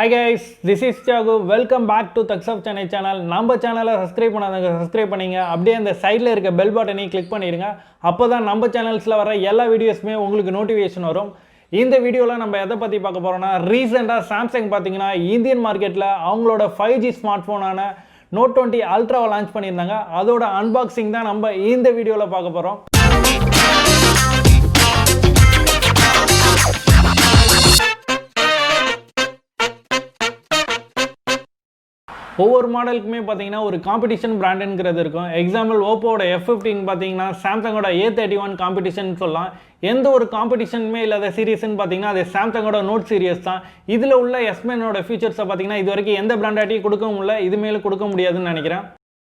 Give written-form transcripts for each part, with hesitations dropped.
Hi guys, this is Thiagu. Welcome back to Thugs of Chennai channel. நம்ம சேனலை subscribe பண்ணாதவங்க subscribe பண்ணிங்க. அப்படியே அந்த சைடில் இருக்க பெல் பட்டனை கிளிக் பண்ணிடுங்க. அப்போ தான் நம்ம சேனல்ஸில் வர எல்லா வீடியோஸுமே உங்களுக்கு நோட்டிஃபிகேஷன் வரும். இந்த வீடியோவில் நம்ம எதை பற்றி பார்க்க போகிறோம்னா, ரீசெண்டாக சாம்சங் பார்த்தீங்கன்னா இந்தியன் மார்க்கெட்டில் அவங்களோட 5G ஸ்மார்ட் ஃபோனான Note 20 Ultraவை லான்ச் பண்ணியிருந்தாங்க. அதோட அன்பாக்சிங் தான் நம்ம இந்த வீடியோவில் பார்க்க போகிறோம். ஒவ்வொரு மாடலுக்குமே பார்த்தீங்கன்னா ஒரு காம்படிஷன் பிராண்டுங்கிறது இருக்கும். எக்ஸாம்பிள் ஓப்போட F15 பார்த்தீங்கன்னா சாம்சங்கோட A31 காம்படிஷன் சொல்லலாம். எந்த ஒரு காம்படிஷனுமே இல்லாத சீரியஸ்ன்னு பார்த்தீங்கன்னா அது சாம்சங்கோட நோட் சீரியஸ் தான். இதில் உள்ள S9ஓட ஃபீச்சர்ஸை பார்த்தீங்கன்னா இது வரைக்கும் எந்த பிராண்டாட்டியும் கொடுக்க முடியல, இது மேலே கொடுக்க முடியாதுன்னு நினைக்கிறேன்.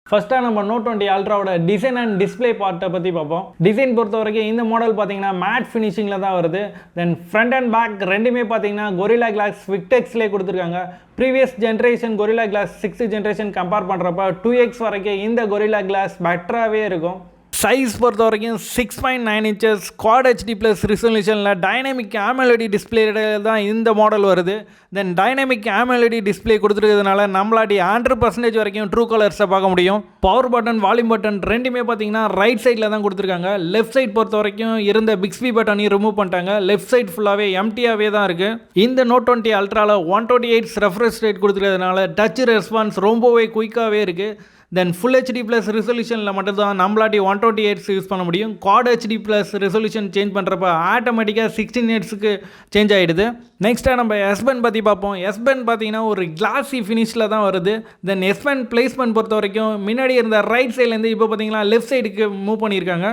ஃபஸ்ட்டாக நம்ம Note 20 Ultraவோட டிசைன் அண்ட் டிஸ்பிளே பார்ட்டை பற்றி பார்ப்போம். டிசைன் பொறுத்த வரைக்கும் இந்த மாடல் பார்த்தீங்கன்னா மேட் ஃபினிஷிங்கில் தான் வருது. தென் ஃப்ரண்ட் அண்ட் பேக் ரெண்டுமே பார்த்தீங்கன்னா Gorilla Glass Victexலேயே கொடுத்துருக்காங்க. Previous generation Gorilla Glass 6th generation compare பண்ணுறப்ப 2x வரைக்கும் இந்த Gorilla Glass பெட்டராகவே இருக்கும். சைஸ் பொறுத்த வரைக்கும் 6.9 inches Quad HD ப்ளஸ் ரிசல்யூஷனில் டைனமிக் AMOLED டிஸ்பிளே தான் இந்த மாடல் வருது. தென் டைனமிக் AMOLED டிஸ்பிளே கொடுத்துருக்கிறதுனால நம்மளாடி 100% வரைக்கும் ட்ரூ கலர்ஸை பார்க்க முடியும். பவர் பட்டன் வால்யூம் பட்டன் ரெண்டுமே பார்த்தீங்கன்னா ரைட் சைடில் தான் கொடுத்துருக்காங்க. லெஃப்ட் சைட் பொறுத்த வரைக்கும் இருந்த பிக்ஸ்பி பட்டனையும் ரிமூவ் பண்ணிட்டாங்க. லெஃப்ட் சைட் ஃபுல்லாகவே எம்டியாகவே தான் இருக்குது. இந்த Note 20 Ultraவில் 128 ரெஃப்ரெஷ் ரேட் கொடுத்துருக்கிறதுனால டச் ரெஸ்பான்ஸ் ரொம்பவே குயிக்காகவே இருக்குது. தென் ஃபுல் ஹெச்டி ப்ளஸ் ரெசல்யூஷனில் மட்டும்தான் நம்மளாட்டி 128 யூஸ் பண்ண முடியும். Quad HD plus resolution change பண்ணுறப்ப ஆட்டோமேட்டிக்காக 16 ஹெர்ட்ஸுக்கு சேஞ்ச் ஆகிடுது. நெக்ஸ்ட்டாக நம்ம S Pen பற்றி பார்ப்போம். S Pen பார்த்தீங்கன்னா ஒரு கிளாஸி ஃபினிஷில் தான் வருது. தென் S Pen பிளேஸ்மெண்ட் பொறுத்த வரைக்கும் முன்னாடி இருந்த ரைட் சைட்லேருந்து இப்போ பார்த்தீங்கன்னா லெஃப்ட் சைடுக்கு மூவ் பண்ணியிருக்காங்க.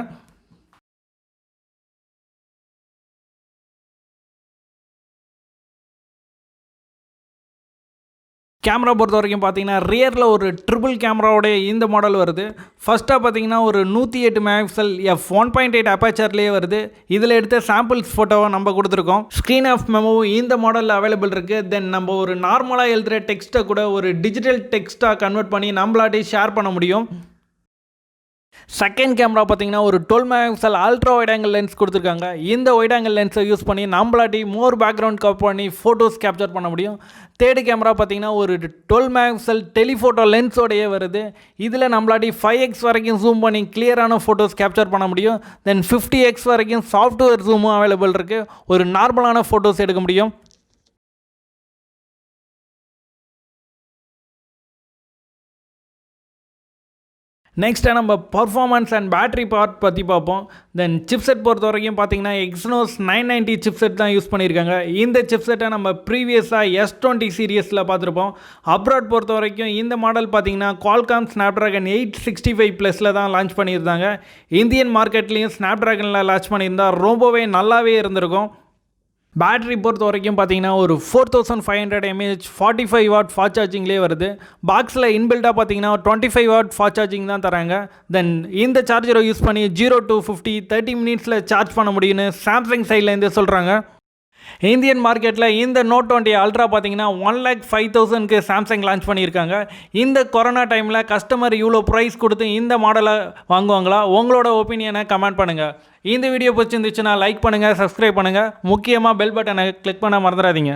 கேமரா பொறுத்த வரைக்கும் பார்த்தீங்கன்னா ரியரில் ஒரு ட்ரிபிள் கேமராவோடைய இந்த மாடல் வருது. ஃபஸ்ட்டாக பார்த்தீங்கன்னா ஒரு 108 மெகாபிக்சல் f1.8 அப்பாச்சர்லேயே வருது. இதில் எடுத்த சாம்பிள்ஸ் ஃபோட்டோவை நம்ம கொடுத்துருக்கோம். ஸ்க்ரீன் ஆஃப் மெமோ இந்த மாடலில் அவைலபிள் இருக்குது. தென் நம்ம ஒரு நார்மலாக எழுதுகிற டெக்ஸ்ட்டை கூட ஒரு டிஜிட்டல் டெக்ஸ்ட்டாக கன்வெர்ட் பண்ணி நம்மளாட்டி ஷேர் பண்ண முடியும். செகண்ட் கேமரா பார்த்தீங்கன்னா ஒரு 12 megapixel ultra wide angle lens கொடுத்துருக்காங்க. இந்த வைட் ஆங்கிள் லென்ஸை யூஸ் பண்ணி நம்மளாட்டி மோர் பேக்ரவுண்ட் கவர் பண்ணி ஃபோட்டோஸ் கேப்சர் பண்ண முடியும். தேர்டு கேமரா பார்த்தீங்கன்னா ஒரு 12 மெகாபிக்சல் டெலிஃபோட்டோ லென்ஸோடையே வருது. இதில் நம்மளாட்டி 5x வரைக்கும் ஜூம் பண்ணி கிளியரான ஃபோட்டோஸ் கேப்சர் பண்ண முடியும். தென் 50x வரைக்கும் சாஃப்ட்வேர் ஜூமும் அவைலபிள் இருக்குது. ஒரு நார்மலான ஃபோட்டோஸ் எடுக்க முடியும். நெக்ஸ்ட்டாக நம்ம பர்ஃபார்மன்ஸ் அண்ட் பேட்டரி பார்ட் பற்றி பார்ப்போம். தென் சிப்செட் பொறுத்த வரைக்கும் பார்த்தீங்கன்னா Exynos 990 சிப்செட் தான் யூஸ் பண்ணியிருக்காங்க. இந்த சிப்செட்டை நம்ம ப்ரீவியஸாக S20 சீரியஸில் பார்த்துருப்போம். அப்ராட் பொறுத்த வரைக்கும் இந்த மாடல் பார்த்தீங்கன்னா Qualcomm Snapdragon 865 ப்ளஸில் தான் லான்ச் பண்ணியிருந்தாங்க. இந்தியன் மார்க்கெட்லேயும் Snapdragonல லான்ச் பண்ணியிருந்தா ரொம்பவே நல்லாவே இருந்திருக்கும். பேட்டரி பொறுத்த வரைக்கும் பார்த்தீங்கன்னா ஒரு 4500 mAh 45 வாட் ஃபாஸ்ட் சார்ஜிங்லேயே வருது. பாக்ஸில் இன்பில்டாக பார்த்தீங்கன்னா 25 வாட் ஃபாஸ்ட் சார்ஜிங் தான் தராங்க. தென் இந்த சார்ஜரை யூஸ் பண்ணி 0 to 50 30 மினிட்ஸில் சார்ஜ் பண்ண முடியும்னு சாம்சங் சைட்லேருந்து சொல்கிறாங்க. இந்தியன் மார்க்கெட்டில் இந்த Note 20 Ultra பார்த்தீங்கன்னா 1,05,000க்கு சாம்சங் லான்ச் பண்ணியிருக்காங்க. இந்த கொரோனா டைமில் கஸ்டமர் இவ்வளோ ப்ரைஸ் கொடுத்து இந்த மாடலை வாங்குவாங்களா? உங்களோட ஒப்பீனியனை கமெண்ட் பண்ணுங்கள். இந்த வீடியோ பிடிச்சிருந்துச்சுன்னா லைக் பண்ணுங்கள், சப்ஸ்கிரைப் பண்ணுங்கள். முக்கியமாக பெல் பட்டனை கிளிக் பண்ண மறந்துடாதீங்க.